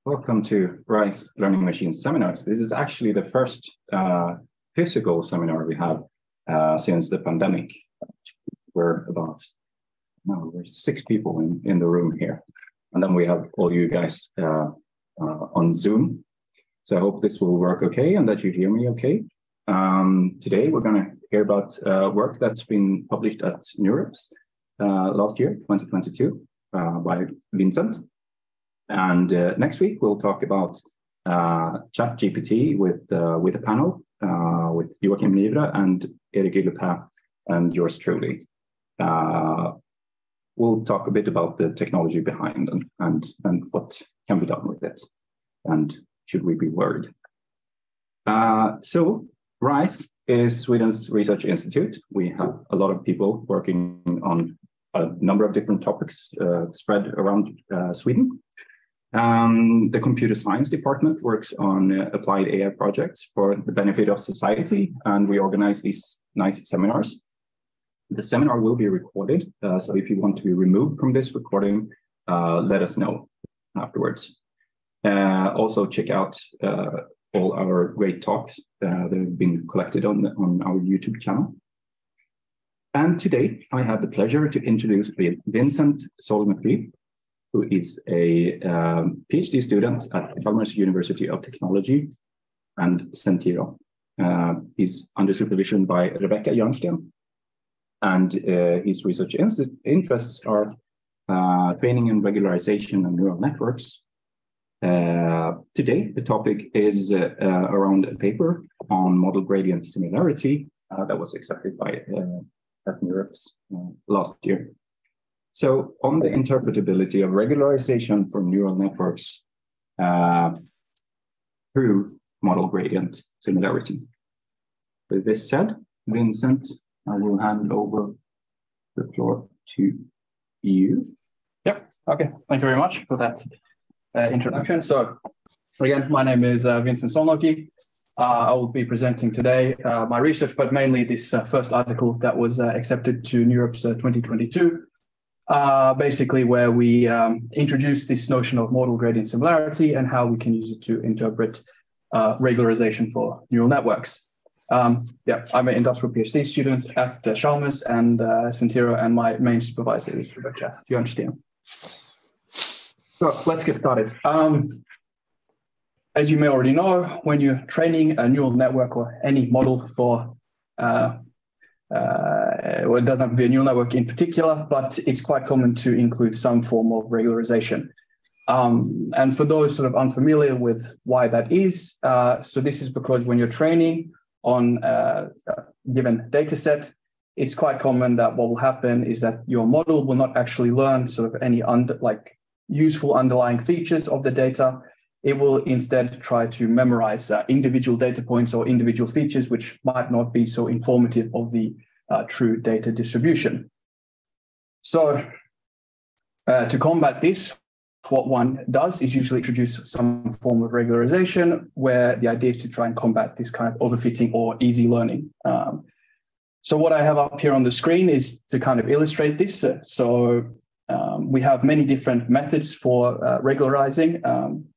Welcome to RISE Learning Machines seminars. This is actually the first physical seminar we have since the pandemic. We're 6 people in the room here. And then we have all you guys on Zoom. So I hope this will work okay and that you hear me okay. Today we're going to hear about work that's been published at NeurIPS last year, 2022, by Vincent. And next week we'll talk about ChatGPT with a panel with Joachim Nivra and Eric Lepin and yours truly. We'll talk a bit about the technology behind and what can be done with it, and should we be worried. So RISE is Sweden's research institute. We have a lot of people working on a number of different topics spread around Sweden. The computer science department works on applied AI projects for the benefit of society, and we organize these nice seminars. The seminar will be recorded, so if you want to be removed from this recording, let us know afterwards. Also check out all our great talks that have been collected on our YouTube channel. And today I have the pleasure to introduce Vincent Szolnoky, who is a PhD student at Chalmers University of Technology and Centiro. He's under supervision by Rebecca Jörnsten, and his research interests are training and regularization and neural networks. Today, the topic is around a paper on model gradient similarity that was accepted by at NeurIPS last year. So on the interpretability of regularization for neural networks through model gradient similarity. With this said, Vincent, I will hand over the floor to you. Yep. Okay. Thank you very much for that introduction. So again, my name is Vincent Szolnoky. I will be presenting today my research, but mainly this first article that was accepted to NeurIPS 2022. Basically where we introduce this notion of model gradient similarity and how we can use it to interpret regularization for neural networks. I'm an industrial PhD student at Chalmers and Centiro, and my main supervisor is Rebecca Jörnsten. So let's get started. As you may already know, when you're training a neural network or any model for well, it doesn't have to be a neural network in particular, but it's quite common to include some form of regularization. And for those sort of unfamiliar with why that is, so this is because when you're training on a given data set, it's quite common that what will happen is that your model will not actually learn sort of any useful underlying features of the data. It will instead try to memorize individual data points or individual features, which might not be so informative of the true data distribution. So to combat this, what one does is usually introduce some form of regularization, where the idea is to try and combat this kind of overfitting or easy learning. So what I have up here on the screen is to kind of illustrate this. We have many different methods for regularizing.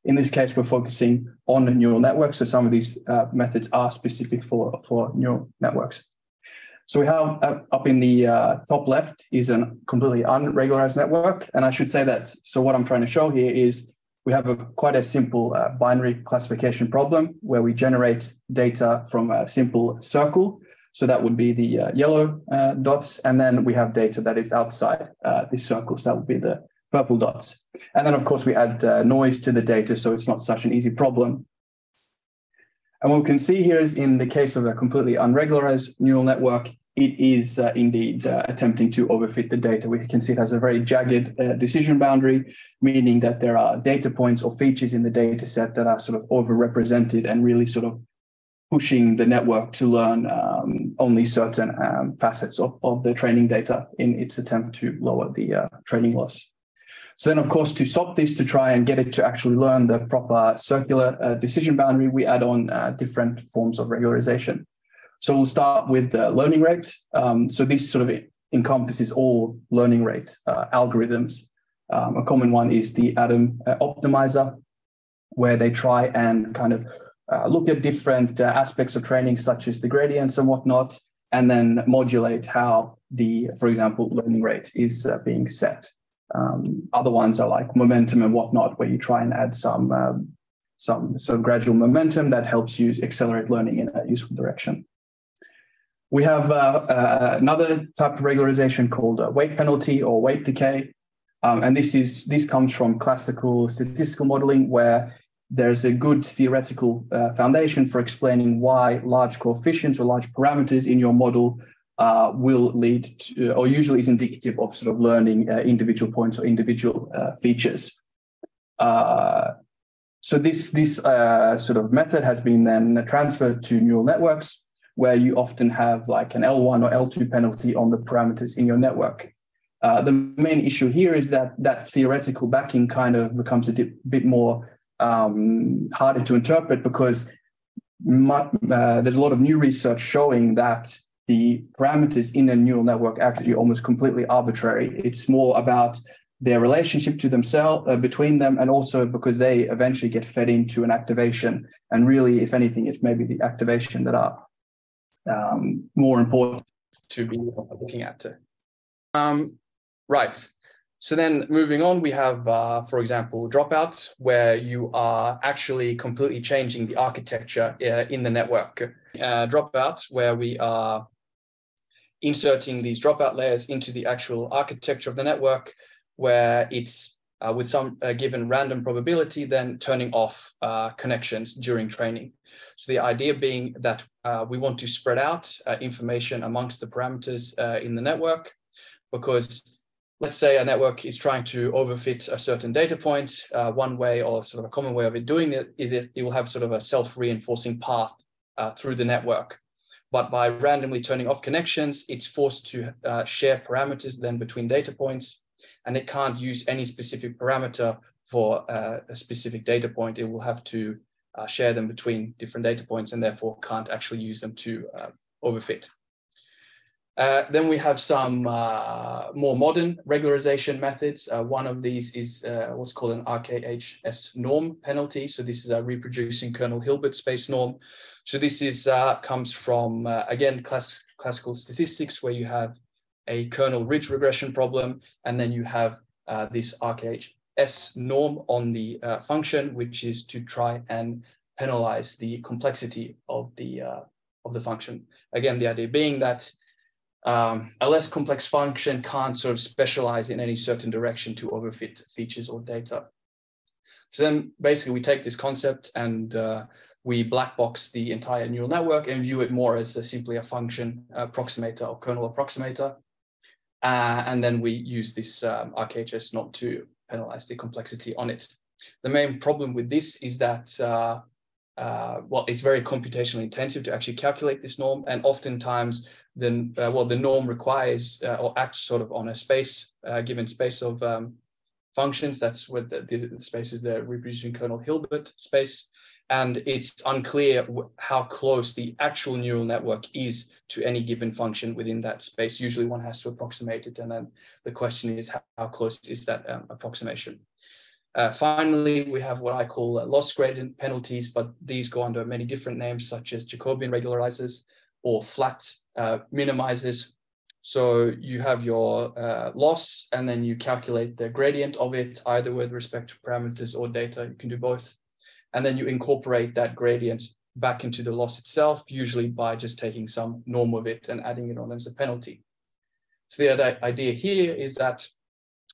In this case, we're focusing on neural networks. So some of these methods are specific for neural networks. So we have up in the top left is a completely unregularized network. And I should say that, so what I'm trying to show here is we have quite a simple binary classification problem where we generate data from a simple circle. So that would be the yellow dots. And then we have data that is outside this circle. So that would be the purple dots. And then, of course, we add noise to the data. So it's not such an easy problem. And what we can see here is in the case of a completely unregularized neural network, it is indeed attempting to overfit the data. We can see it has a very jagged decision boundary, meaning that there are data points or features in the data set that are sort of overrepresented and really sort of pushing the network to learn only certain facets of the training data in its attempt to lower the training loss. So then, of course, to stop this, to try and get it to actually learn the proper circular decision boundary, we add on different forms of regularization. So we'll start with the learning rate. So this sort of encompasses all learning rate algorithms. A common one is the Adam optimizer. where they try and kind of look at different aspects of training, such as the gradients and whatnot, and then modulate how the, for example, learning rate is being set. Other ones are like momentum and whatnot, where you try and add some sort of gradual momentum that helps you accelerate learning in a useful direction. We have another type of regularization called weight penalty or weight decay. And this comes from classical statistical modeling, where there's a good theoretical foundation for explaining why large coefficients or large parameters in your model will lead to, or usually is indicative of sort of learning individual points or individual features. So this sort of method has been then transferred to neural networks, where you often have like an L1 or L2 penalty on the parameters in your network. The main issue here is that theoretical backing kind of becomes a bit more harder to interpret, because there's a lot of new research showing that the parameters in a neural network actually almost completely arbitrary. It's more about their relationship to themselves, between them, and also because they eventually get fed into an activation. And really, if anything, it's maybe the activation that are more important to be looking at. Right. So then moving on, we have, for example, dropout, where you are actually completely changing the architecture in the network. Dropout, where we are inserting these dropout layers into the actual architecture of the network, where it's with some given random probability, then turning off connections during training. So the idea being that we want to spread out information amongst the parameters in the network, because let's say a network is trying to overfit a certain data point. One way, or sort of a common way of it doing it, is it will have sort of a self-reinforcing path through the network. But by randomly turning off connections, it's forced to share parameters then between data points, and it can't use any specific parameter for a specific data point. It will have to share them between different data points, and therefore can't actually use them to overfit. Then we have some more modern regularization methods. One of these is what's called an RKHS norm penalty. So this is a reproducing kernel Hilbert space norm. So this is comes from, again, classical statistics, where you have a kernel ridge regression problem, and then you have this RKHS norm on the function, which is to try and penalize the complexity of the function. Again, the idea being that a less complex function can't sort of specialize in any certain direction to overfit features or data. So then basically we take this concept and we black box the entire neural network and view it more as simply a function approximator or kernel approximator. And then we use this RKHS norm to penalize the complexity on it. The main problem with this is that well, it's very computationally intensive to actually calculate this norm, and oftentimes then the norm requires or acts sort of on a space, given space of functions. That's what the space is, the reproducing kernel Hilbert space, and it's unclear how close the actual neural network is to any given function within that space. Usually one has to approximate it, and then the question is how close is that approximation. Finally, we have what I call loss gradient penalties, but these go under many different names, such as Jacobian regularizers or flat minimizers. So you have your loss, and then you calculate the gradient of it, either with respect to parameters or data. You can do both. And then you incorporate that gradient back into the loss itself, usually by just taking some norm of it and adding it on as a penalty. So the idea here is that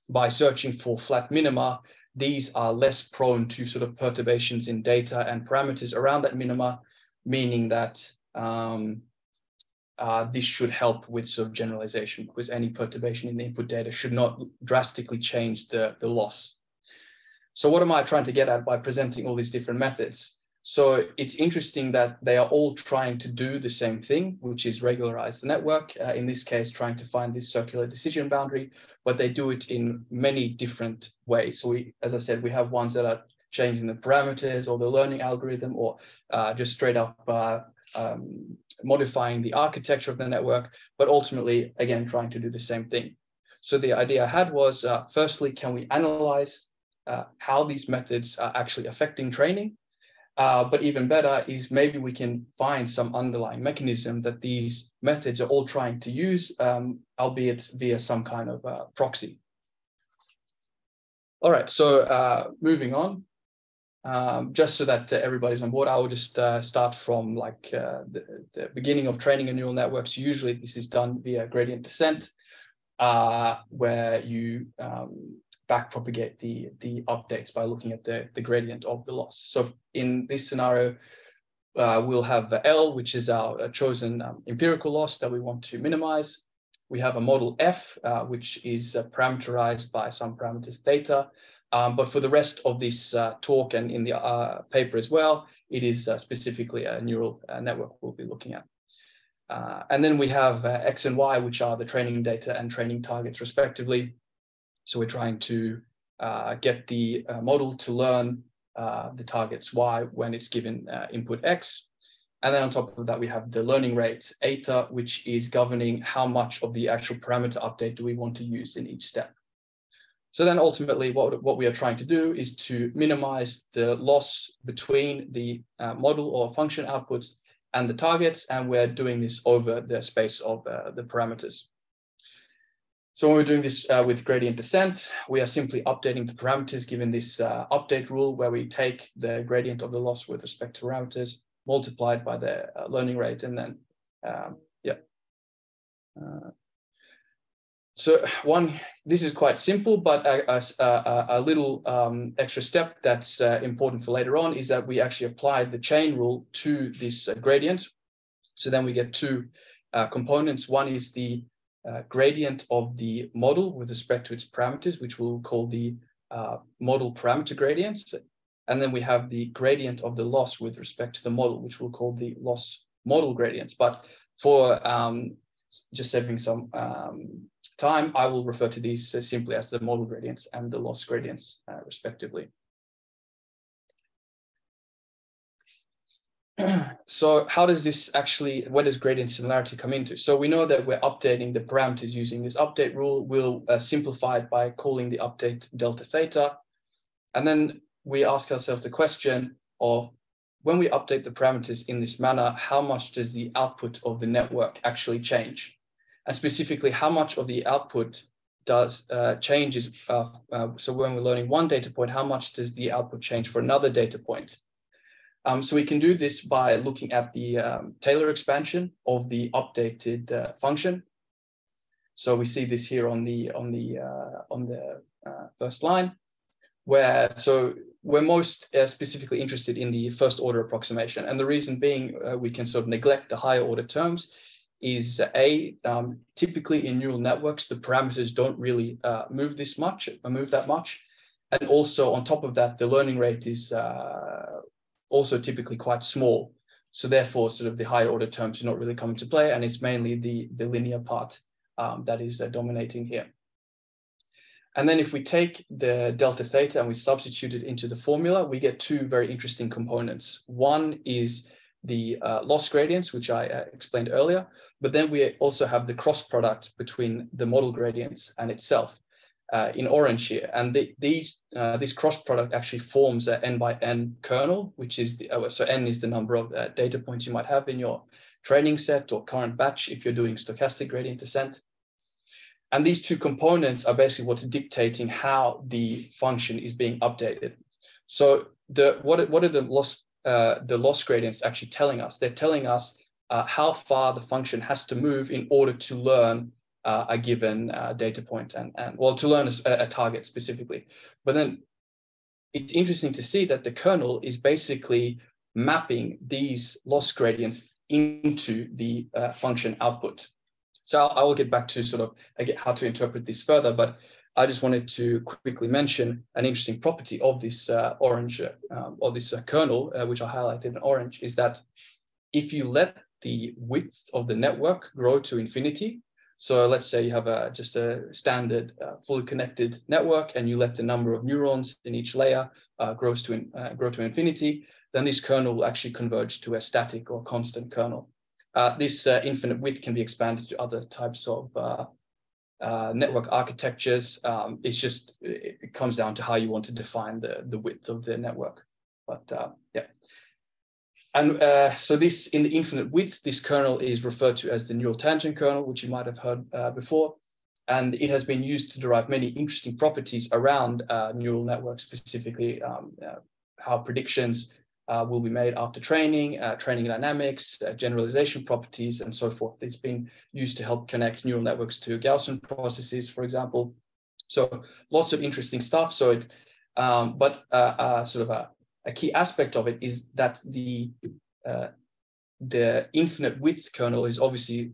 by searching for flat minima, these are less prone to sort of perturbations in data and parameters around that minima, meaning that this should help with sort of generalization, because any perturbation in the input data should not drastically change the loss. So what am I trying to get at by presenting all these different methods? So it's interesting that they are all trying to do the same thing, which is regularize the network, in this case, trying to find this circular decision boundary, but they do it in many different ways. So as I said, we have ones that are changing the parameters or the learning algorithm, or just straight up modifying the architecture of the network, but ultimately, again, trying to do the same thing. So the idea I had was, firstly, can we analyze how these methods are actually affecting training. But even better is maybe we can find some underlying mechanism that these methods are all trying to use, albeit via some kind of proxy. All right, so moving on, just so that everybody's on board, I will just start from like the beginning of training a neural networks. Usually this is done via gradient descent, where you backpropagate the updates by looking at the gradient of the loss. So in this scenario, we'll have L, which is our chosen empirical loss that we want to minimize. We have a model F, which is parameterized by some parameters theta. But for the rest of this talk and in the paper as well, it is specifically a neural network we'll be looking at. And then we have X and Y, which are the training data and training targets respectively. So we're trying to get the model to learn the targets Y when it's given input X. And then on top of that, we have the learning rate eta, which is governing how much of the actual parameter update do we want to use in each step. So then ultimately what we are trying to do is to minimize the loss between the model or function outputs and the targets. And we're doing this over the space of the parameters. So when we're doing this with gradient descent, we are simply updating the parameters given this update rule where we take the gradient of the loss with respect to parameters multiplied by the learning rate, and then, so this is quite simple, but a little extra step that's important for later on is that we actually apply the chain rule to this gradient. So then we get two components. One is the gradient of the model with respect to its parameters, which we'll call the model parameter gradients. And then we have the gradient of the loss with respect to the model, which we'll call the loss model gradients. But for just saving some time, I will refer to these simply as the model gradients and the loss gradients, respectively. So how does this actually, where does gradient similarity come into? So we know that we're updating the parameters using this update rule. We'll simplify it by calling the update delta theta. And then we ask ourselves the question of, when we update the parameters in this manner, how much does the output of the network actually change? And specifically, how much of the output does changes? So when we're learning one data point, how much does the output change for another data point? So we can do this by looking at the Taylor expansion of the updated function. So we see this here on the first line, where so we're most specifically interested in the first order approximation, and the reason being we can sort of neglect the higher order terms is typically in neural networks the parameters don't really move that much, and also on top of that the learning rate is also typically quite small. So therefore, sort of the higher order terms do not really come into play, and it's mainly the linear part that is dominating here. And then if we take the delta theta and we substitute it into the formula, we get two very interesting components. One is the loss gradients, which I explained earlier, but then we also have the cross product between the model gradients and itself in orange here. And this cross product actually forms an n by n kernel, which is so n is the number of data points you might have in your training set or current batch if you're doing stochastic gradient descent. And these two components are basically what's dictating how the function is being updated. So what are the loss gradients actually telling us? They're telling us how far the function has to move in order to learn a given data point and well, to learn a target specifically. But then it's interesting to see that the kernel is basically mapping these loss gradients into the function output. So I will get back to sort of how to interpret this further, but I just wanted to quickly mention an interesting property of this orange or this kernel, which I highlighted in orange, is that if you let the width of the network grow to infinity, so let's say you have just a standard fully connected network, and you let the number of neurons in each layer grow to infinity, then this kernel will actually converge to a static or constant kernel. This infinite width can be expanded to other types of network architectures. It comes down to how you want to define the width of the network. But yeah. And so this, in the infinite width, this kernel is referred to as the neural tangent kernel, which you might have heard before. And it has been used to derive many interesting properties around neural networks, specifically how predictions will be made after training, training dynamics, generalization properties, and so forth. It's been used to help connect neural networks to Gaussian processes, for example. So lots of interesting stuff. So it, sort of a key aspect of it is that the infinite width kernel is obviously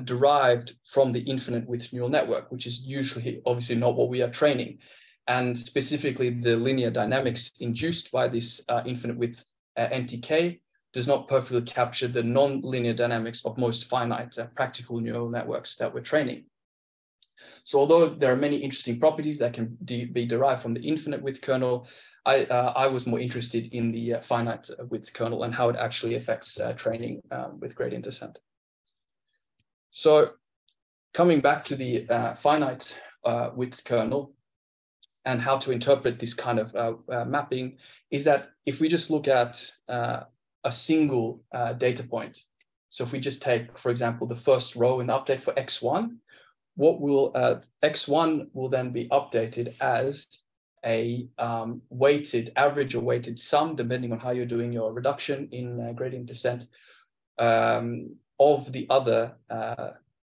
derived from the infinite width neural network, which is usually obviously not what we are training. And specifically, the linear dynamics induced by this infinite width NTK does not perfectly capture the non-linear dynamics of most finite practical neural networks that we're training. So although there are many interesting properties that can be derived from the infinite width kernel, I was more interested in the finite width kernel and how it actually affects training with gradient descent. So coming back to the finite width kernel and how to interpret this kind of mapping is that if we just look at a single data point, so if we just take, for example, the first row in the update for x1, what will x1 will then be updated as a weighted average or weighted sum, depending on how you're doing your reduction in gradient descent, of the other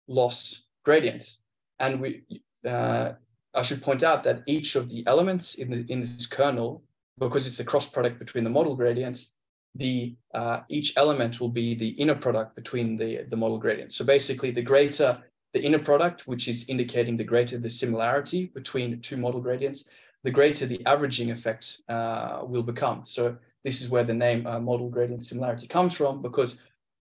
loss gradients. And I should point out that each of the elements in this kernel, because it's a cross product between the model gradients, each element will be the inner product between the model gradients. So basically, the greater the inner product, which is indicating the greater the similarity between two model gradients, the greater the averaging effect will become. So this is where the name model gradient similarity comes from, because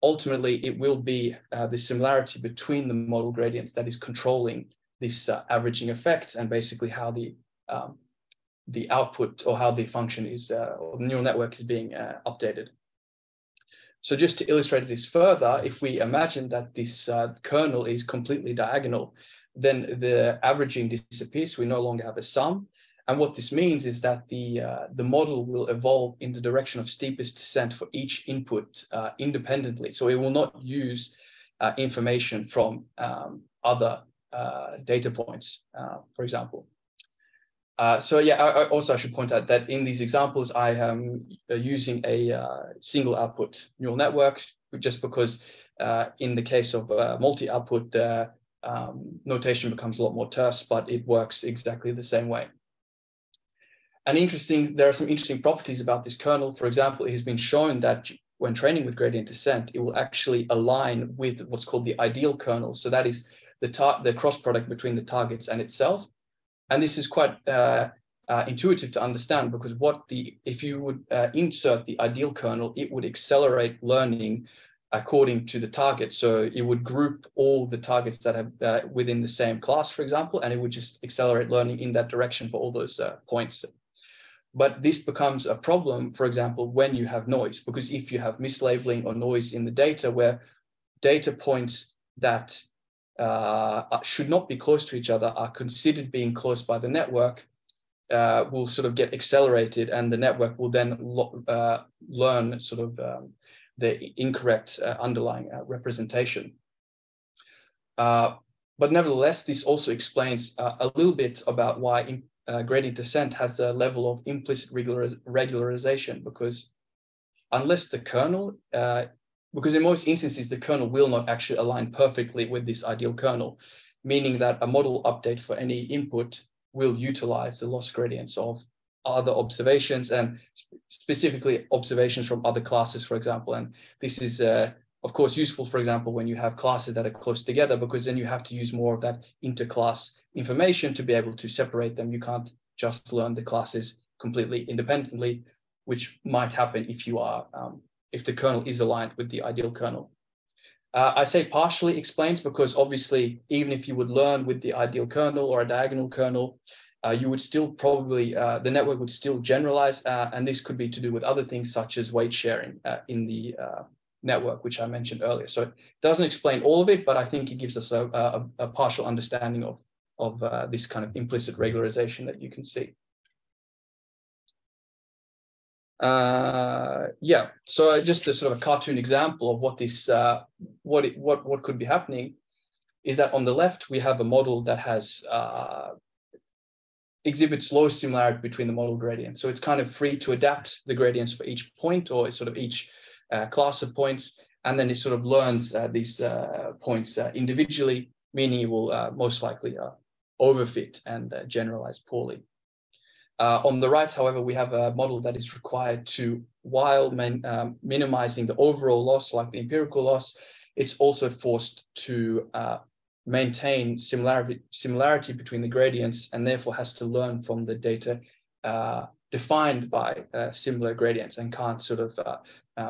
ultimately it will be the similarity between the model gradients that is controlling this averaging effect, and basically how the output or how the function is, or the neural network is being updated. So just to illustrate this further, if we imagine that this kernel is completely diagonal, then the averaging disappears. We no longer have a sum. And what this means is that the model will evolve in the direction of steepest descent for each input independently. So it will not use information from other data points, for example. So yeah, I should point out that in these examples, I am using a single output neural network, just because in the case of multi-output, notation becomes a lot more terse, but it works exactly the same way. And there are some interesting properties about this kernel. For example, it has been shown that when training with gradient descent, it will actually align with what's called the ideal kernel. So that is the cross product between the targets and itself. And this is quite intuitive to understand, because if you would insert the ideal kernel, it would accelerate learning according to the target. So it would group all the targets that have within the same class, for example, and it would just accelerate learning in that direction for all those points. But this becomes a problem, for example, when you have noise, because if you have mislabeling or noise in the data, where data points that should not be close to each other are considered being close by the network, will sort of get accelerated, and the network will then learn sort of the incorrect underlying representation. But nevertheless, this also explains a little bit about why gradient descent has a level of implicit regularization, because unless the kernel, because in most instances, the kernel will not actually align perfectly with this ideal kernel, meaning that a model update for any input will utilize the loss gradients of other observations, and specifically observations from other classes, for example. And this is, of course, useful, for example, when you have classes that are close together, because then you have to use more of that interclass information to be able to separate them. You can't just learn the classes completely independently, which might happen if you are if the kernel is aligned with the ideal kernel. I say partially explains because obviously, even if you would learn with the ideal kernel or a diagonal kernel, you would still probably, the network would still generalize, and this could be to do with other things such as weight sharing in the network, which I mentioned earlier. So it doesn't explain all of it, but I think it gives us a partial understanding of this kind of implicit regularization that you can see. Yeah, so just a sort of a cartoon example of what this what could be happening is that on the left we have a model that has exhibits low similarity between the model gradients. So it's kind of free to adapt the gradients for each point or sort of each class of points, and then it sort of learns these points individually, meaning it will most likely overfit and generalize poorly. On the right, however, we have a model that is required to, while minimizing the overall loss, like the empirical loss, it's also forced to maintain similarity between the gradients, and therefore has to learn from the data defined by similar gradients, and can't sort of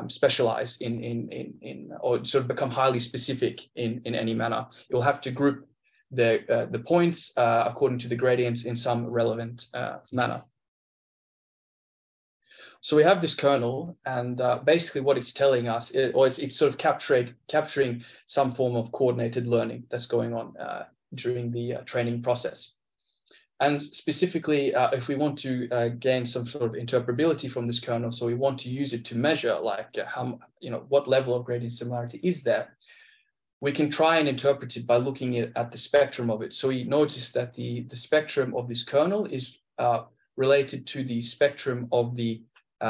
specialize in or sort of become highly specific in any manner. You'll have to group the points according to the gradients in some relevant manner. So we have this kernel, and basically what it's telling us, it's sort of capturing some form of coordinated learning that's going on during the training process. And specifically, if we want to gain some sort of interpretability from this kernel, so we want to use it to measure like how, what level of gradient similarity is there, we can try and interpret it by looking at the spectrum of it. So we notice that the spectrum of this kernel is related to the spectrum of the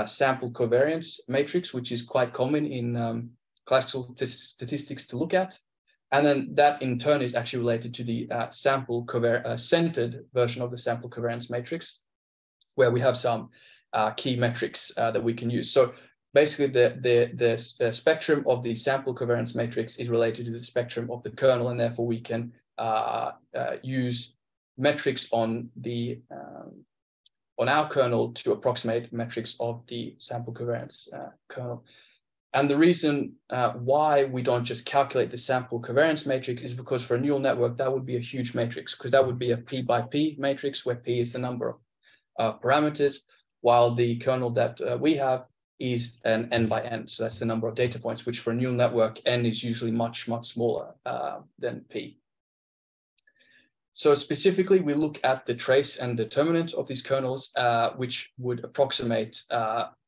sample covariance matrix, which is quite common in classical statistics to look at. And then that in turn is actually related to the centered version of the sample covariance matrix, where we have some key metrics that we can use. So basically the spectrum of the sample covariance matrix is related to the spectrum of the kernel, and therefore we can use metrics on the on our kernel to approximate metrics of the sample covariance kernel. And the reason why we don't just calculate the sample covariance matrix is because for a neural network, that would be a huge matrix, because that would be a P by P matrix, where P is the number of parameters, while the kernel that we have is an N by N. So that's the number of data points, which for a neural network, N is usually much, much smaller than P. So specifically, we look at the trace and determinant of these kernels, which would approximate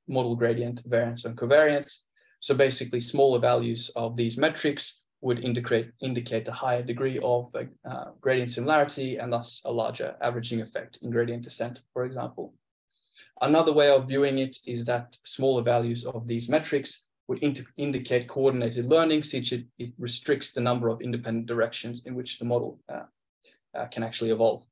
model gradient variance and covariance. So basically, smaller values of these metrics would indicate a higher degree of gradient similarity, and thus a larger averaging effect in gradient descent, for example. Another way of viewing it is that smaller values of these metrics would indicate coordinated learning, since it restricts the number of independent directions in which the model can actually evolve.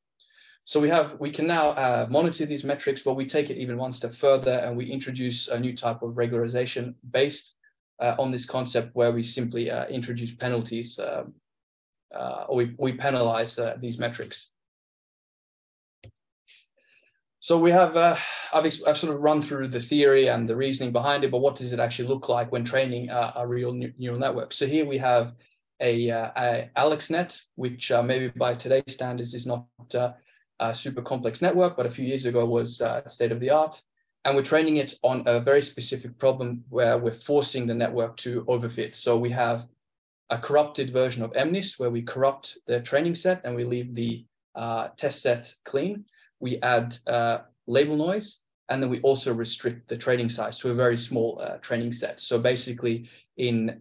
So we can now monitor these metrics, but we take it even one step further, and we introduce a new type of regularization based on this concept, where we simply introduce penalties, or we penalize these metrics. So we have, I've sort of run through the theory and the reasoning behind it, but what does it actually look like when training a real neural network? So here we have a AlexNet, which maybe by today's standards is not a super complex network, but a few years ago was state of the art. And we're training it on a very specific problem where we're forcing the network to overfit. So we have a corrupted version of MNIST, where we corrupt the training set and we leave the test set clean. We add label noise, and then we also restrict the training size to a very small training set. So basically, in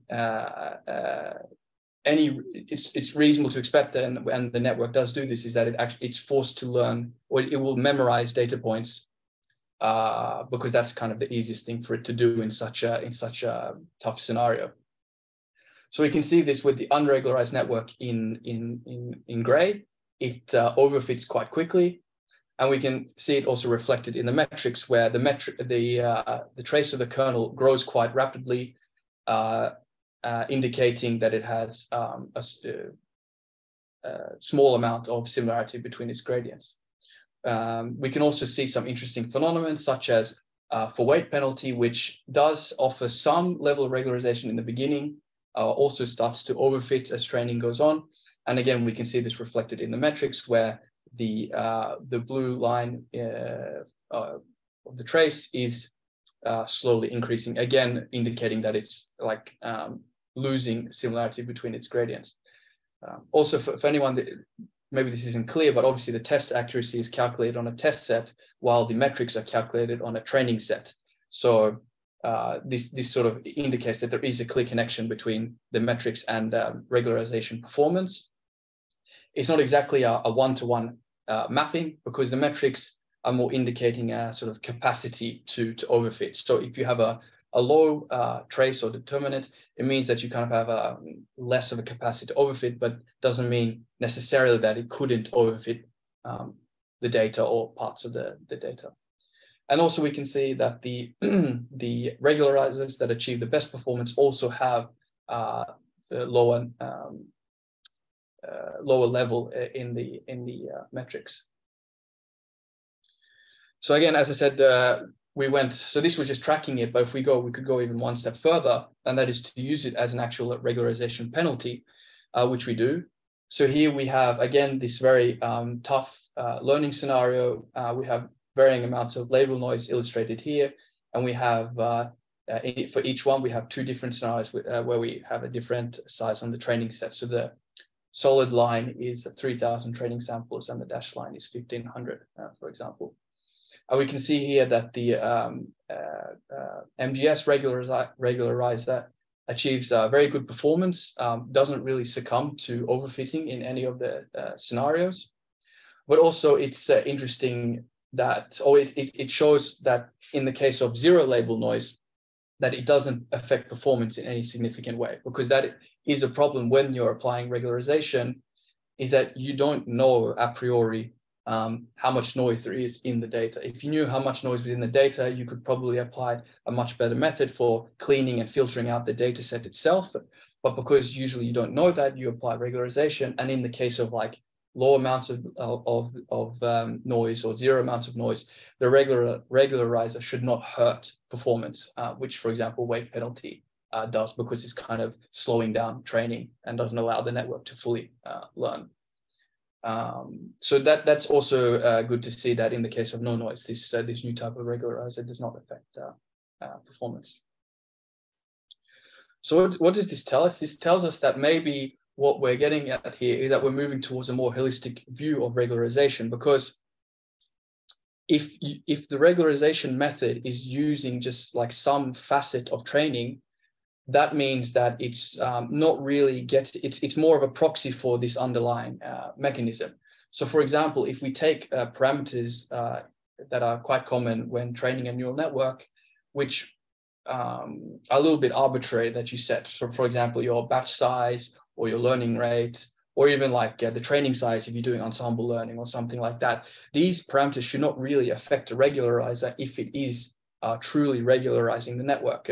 it's reasonable to expect that when the network does do this, is that it's forced to learn, or it will memorize data points, because that's kind of the easiest thing for it to do in such a tough scenario. So we can see this with the unregularized network in gray. It overfits quite quickly, and we can see it also reflected in the metrics, where the trace of the kernel grows quite rapidly, indicating that it has a small amount of similarity between its gradients. We can also see some interesting phenomena, such as for weight penalty, which does offer some level of regularization in the beginning, also starts to overfit as training goes on. And again, we can see this reflected in the metrics, where the blue line of the trace is slowly increasing, again, indicating that it's like losing similarity between its gradients. Also, for anyone that, maybe this isn't clear, but obviously the test accuracy is calculated on a test set, while the metrics are calculated on a training set. So this sort of indicates that there is a clear connection between the metrics and regularization performance. It's not exactly a one-to-one mapping, because the metrics are more indicating a sort of capacity to overfit. So if you have a low trace or determinant, it means that you kind of have a less of a capacity to overfit, but doesn't mean necessarily that it couldn't overfit the data or parts of the data. And also we can see that the regularizers that achieve the best performance also have lower level in the metrics. So again, as I said, so this was just tracking it, but if we could go even one step further, and that is to use it as an actual regularization penalty, which we do. So here we have, again, this very tough learning scenario. We have varying amounts of label noise illustrated here, and we have, for each one, we have two different scenarios where we have a different size on the training set. So the solid line is 3,000 training samples, and the dashed line is 1,500, for example. We can see here that the MGS regularizer achieves very good performance, doesn't really succumb to overfitting in any of the scenarios. But also it's interesting that, it shows that in the case of zero label noise, that it doesn't affect performance in any significant way, because that is a problem when you're applying regularization, is that you don't know a priori how much noise there is in the data. If you knew how much noise was in the data, you could probably apply a much better method for cleaning and filtering out the data set itself. But because usually you don't know that, you apply regularization. And in the case of like low amounts of noise or zero amounts of noise, the regularizer should not hurt performance, which, for example, weight penalty does, because it's kind of slowing down training and doesn't allow the network to fully learn. So that's also good to see that in the case of no noise, this new type of regularizer does not affect performance. So what does this tell us? This tells us that maybe what we're getting at here is that we're moving towards a more holistic view of regularization, because if the regularization method is using just like some facet of training, that means that it's not really it's more of a proxy for this underlying mechanism. So for example, if we take parameters that are quite common when training a neural network, which are a little bit arbitrary that you set. So for example, your batch size or your learning rate, or even like the training size if you're doing ensemble learning or something like that. These parameters should not really affect a regularizer if it is truly regularizing the network.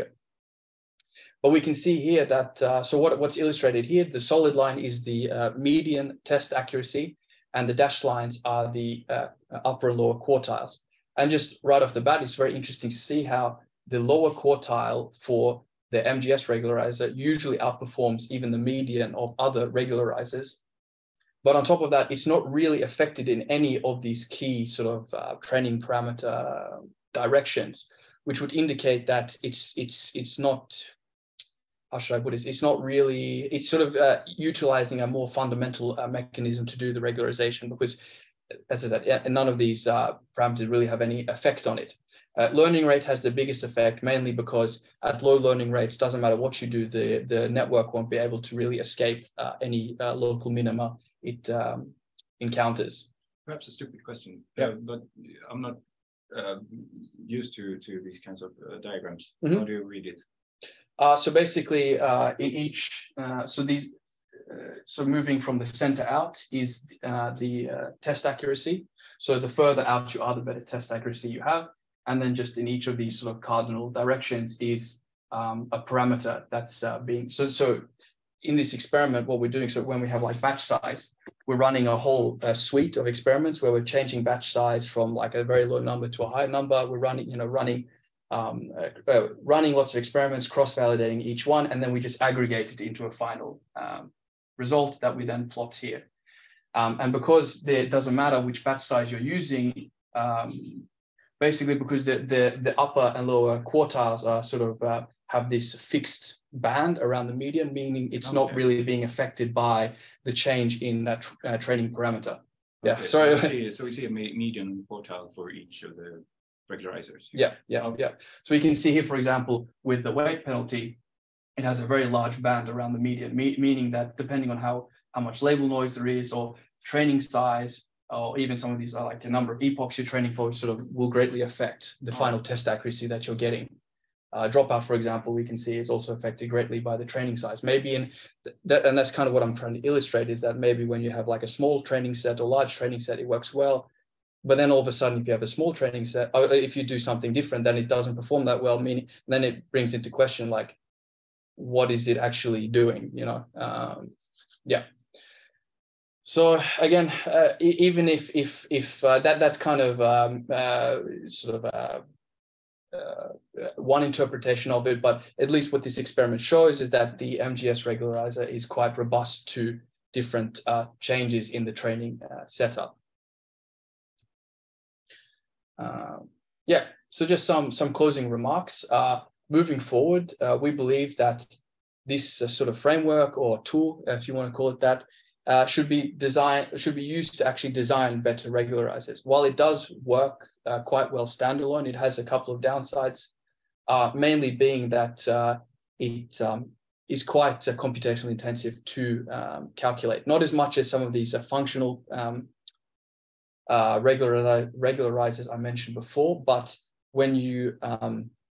But we can see here that, so what's illustrated here, the solid line is the median test accuracy, and the dashed lines are the upper and lower quartiles. And just right off the bat, it's very interesting to see how the lower quartile for the MGS regularizer usually outperforms even the median of other regularizers. But on top of that, it's not really affected in any of these key sort of training parameter directions, which would indicate that it's not, how should I put it? It's not really, it's sort of utilizing a more fundamental mechanism to do the regularization, because, as I said, none of these parameters really have any effect on it. Learning rate has the biggest effect, mainly because at low learning rates, doesn't matter what you do, the network won't be able to really escape any local minima it encounters. Perhaps a stupid question, yeah. But I'm not used to these kinds of diagrams. Mm-hmm. How do you read it? So basically, in each, so moving from the center out is the test accuracy. So the further out you are, the better test accuracy you have. And then just in each of these sort of cardinal directions is a parameter that's being, so in this experiment, what we're doing, so when we have like batch size, we're running a whole suite of experiments where we're changing batch size from like a very low number to a high number. We're running, running lots of experiments, cross-validating each one, and then we just aggregate it into a final result that we then plot here. And because it doesn't matter which batch size you're using, basically because the upper and lower quartiles are sort of have this fixed band around the median, meaning it's not really being affected by the change in that training parameter. Yeah, okay, sorry. So we see a median quartile for each of the regularizers. Yeah. So we can see here, for example, with the weight penalty, it has a very large band around the median, meaning that depending on how much label noise there is, or training size, or even some of these are like the number of epochs you're training for, sort of will greatly affect the final test accuracy that you're getting. Dropout, for example, we can see is also affected greatly by the training size. Maybe in that, and that's kind of what I'm trying to illustrate, is that maybe when you have like a small training set or large training set, it works well. But then all of a sudden, if you have a small training set, or if you do something different, then it doesn't perform that well. Meaning, then it brings into question like, what is it actually doing? You know, yeah. So again, even if that's kind of sort of one interpretation of it, but at least what this experiment shows is that the MGS regularizer is quite robust to different changes in the training setup. Yeah, so just some closing remarks. Moving forward, we believe that this sort of framework or tool, if you want to call it that, should be used to actually design better regularizers. While it does work quite well standalone, it has a couple of downsides, mainly being that it is quite computationally intensive to calculate. Not as much as some of these functional regularizers I mentioned before, but when you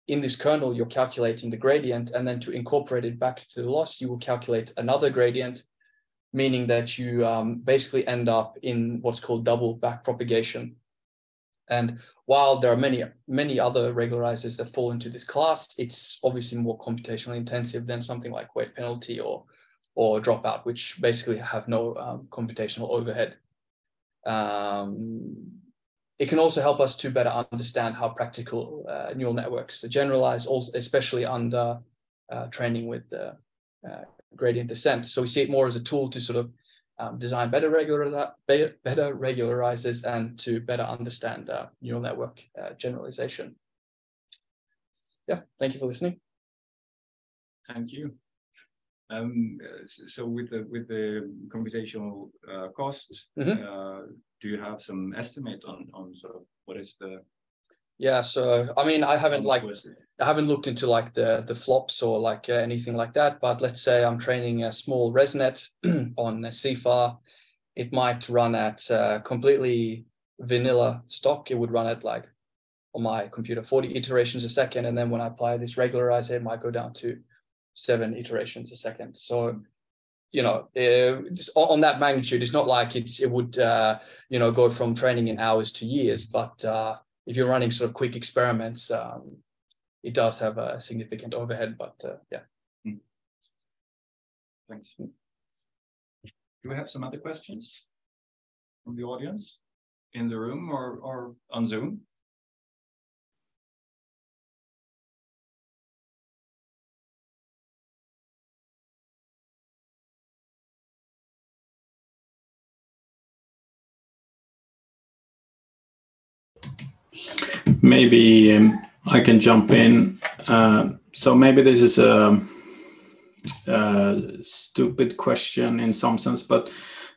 in this kernel, you're calculating the gradient, and then to incorporate it back to the loss, you will calculate another gradient, meaning that you basically end up in what's called double backpropagation. And while there are many other regularizers that fall into this class, it's obviously more computationally intensive than something like weight penalty or dropout, which basically have no computational overhead. It can also help us to better understand how practical neural networks generalize, also especially under training with gradient descent. So we see it more as a tool to sort of design better regularizers and to better understand neural network generalization. Yeah, thank you for listening. Thank you. So with the computational costs, do you have some estimate on sort of what is the? Yeah, so I mean, I haven't looked into like the flops or like anything like that, but let's say I'm training a small ResNet on a CFAR, it might run at completely vanilla stock. It would run at like on my computer 40 iterations a second, and then when I apply this regularizer, it might go down to 7 iterations a second. So, you know, on that magnitude, it's not like it would you know, go from training in hours to years, but if you're running sort of quick experiments, it does have a significant overhead, but yeah. Thanks. Do we have some other questions from the audience in the room or on Zoom? Maybe I can jump in. So maybe this is a stupid question in some sense, but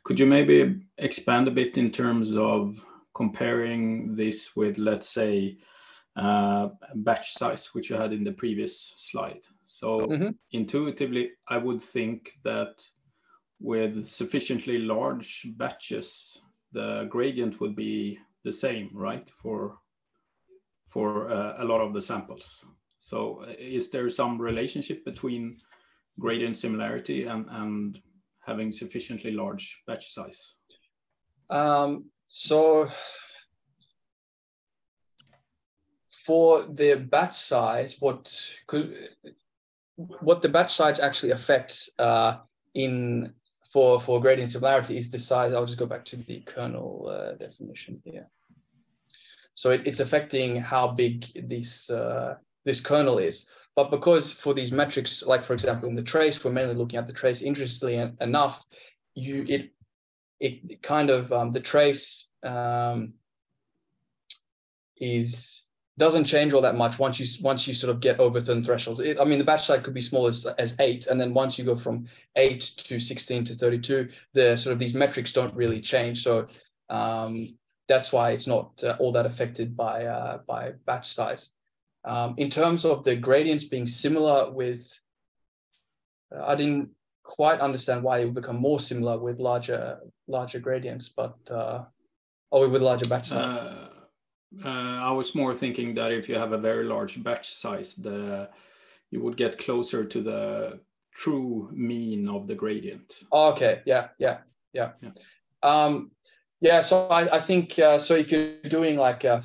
could you maybe expand a bit in terms of comparing this with, let's say, batch size, which you had in the previous slide? So intuitively, I would think that with sufficiently large batches, the gradient would be the same, right, for a lot of the samples. So is there some relationship between gradient similarity and having sufficiently large batch size? So for the batch size, what the batch size actually affects for gradient similarity is the size. I'll just go back to the kernel definition here. So it's affecting how big this kernel is. But because for these metrics, like for example in the trace, we're mainly looking at the trace. Interestingly enough, it kind of the trace doesn't change all that much once you sort of get over certain thresholds. I mean, the batch size could be small as 8, and then once you go from 8 to 16 to 32, the sort of these metrics don't really change. So that's why it's not all that affected by batch size. In terms of the gradients being similar with, I didn't quite understand why it would become more similar with larger gradients, but or with larger batch size. I was more thinking that if you have a very large batch size, you would get closer to the true mean of the gradient. Oh, okay. Yeah. So I think so. If you're doing like a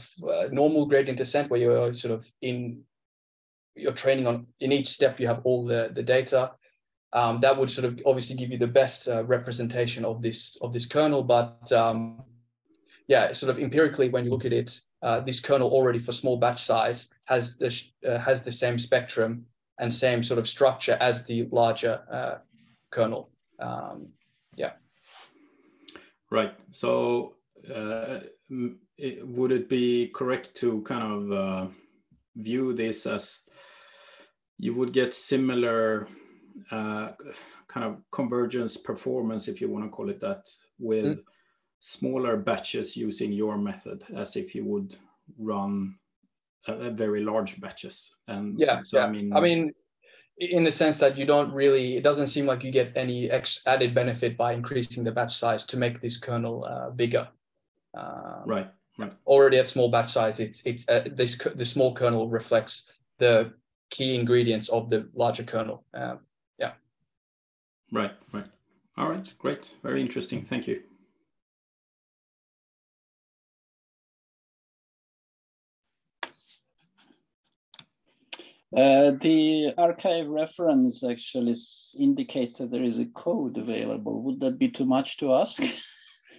normal gradient descent, where you're sort of you're training on in each step, you have all the data. That would sort of obviously give you the best representation of this kernel, but yeah, sort of empirically, when you look at it, this kernel already for small batch size has the same spectrum and same sort of structure as the larger kernel. Yeah. Right. So would it be correct to kind of view this as you would get similar kind of convergence performance, if you want to call it that, with smaller batches using your method as if you would run a very large batches? And so I mean in the sense that you don't really, it doesn't seem like you get any added benefit by increasing the batch size to make this kernel bigger. Right. Already at small batch size, the small kernel reflects the key ingredients of the larger kernel. Yeah. Right. All right. Great. Very interesting. Thank you. The archive reference actually indicates that there is a code available. Would that be too much to ask?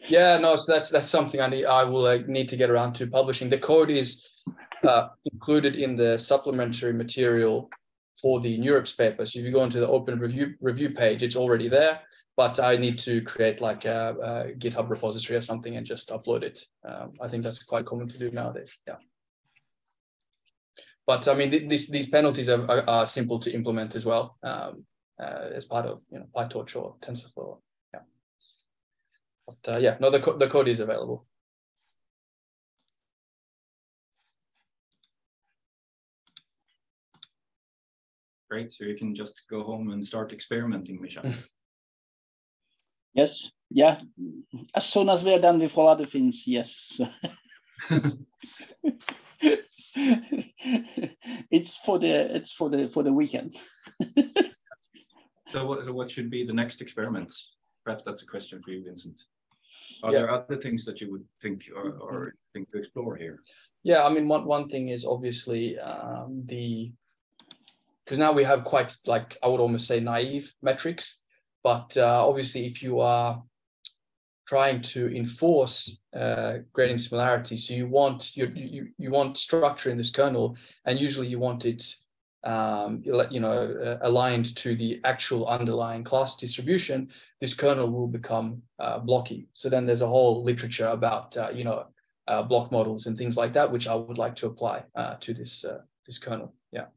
Yeah, no, so that's something I will need to get around to publishing. The code is included in the supplementary material for the NeurIPS paper. So if you go into the open review page, it's already there, but I need to create like a GitHub repository or something and just upload it. I think that's quite common to do nowadays. Yeah. But I mean, these penalties are simple to implement as well as part of PyTorch or TensorFlow. Yeah. But yeah, no, the code is available. Great. So you can just go home and start experimenting, Misha. Yes. Yeah. As soon as we are done with all other things, yes. So. It's for the weekend. So what should be the next experiments? Perhaps that's a question for you, Vincent. Are there other things that you would think or think to explore here? Yeah, I mean, one thing is obviously because now we have quite, like, I would almost say naive metrics, but obviously if you are trying to enforce gradient similarity, so you want structure in this kernel, and usually you want it aligned to the actual underlying class distribution, this kernel will become blocky. So then there's a whole literature about block models and things like that, which I would like to apply to this kernel. Yeah.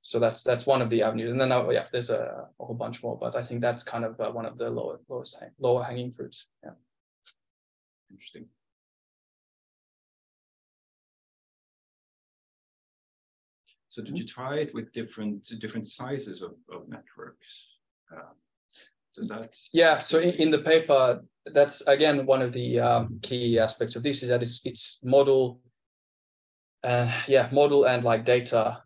So that's one of the avenues, and then there's a whole bunch more, but I think that's kind of one of the lower hanging fruits. Yeah. Interesting. So did you try it with different sizes of networks? Does that? Yeah. So in the paper, that's again one of the key aspects of this is that it's model. Model and like data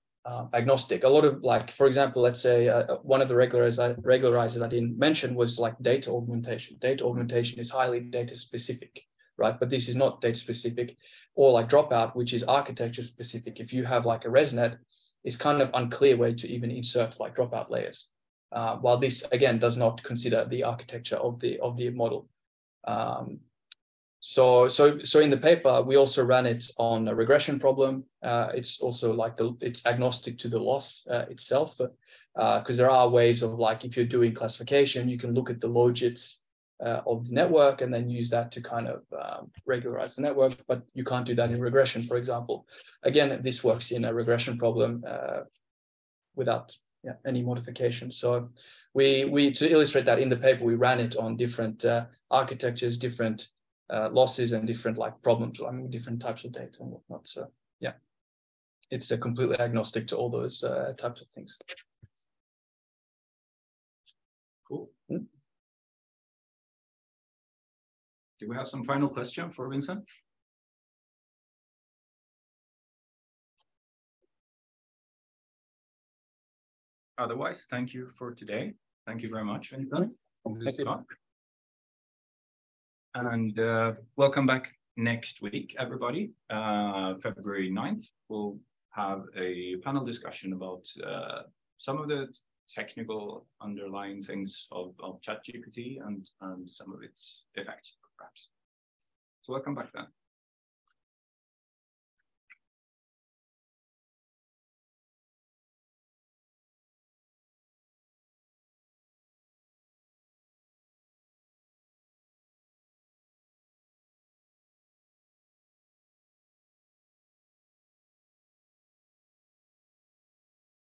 agnostic. A lot of, like, for example, let's say one of the regularizers I didn't mention was like data augmentation. Data augmentation is highly data specific, right? But this is not data specific. Or like dropout, which is architecture specific. If you have like a ResNet, it's kind of unclear where to even insert like dropout layers. While this again does not consider the architecture of the model. So in the paper, we also ran it on a regression problem. It's also like it's agnostic to the loss itself, because there are ways of, like, if you're doing classification, you can look at the logits of the network and then use that to kind of regularize the network, but you can't do that in regression, for example. Again, this works in a regression problem without any modifications. So we to illustrate that in the paper, we ran it on different architectures, different losses, and different problems, I mean, different types of data and whatnot. So yeah, it's completely agnostic to all those types of things. Cool. Do we have some final question for Vincent? Otherwise, thank you for today. Thank you very much, Vincent. Thank you. And welcome back next week, everybody. February 9th, we'll have a panel discussion about some of the technical underlying things of ChatGPT and some of its effects, perhaps. So welcome back then.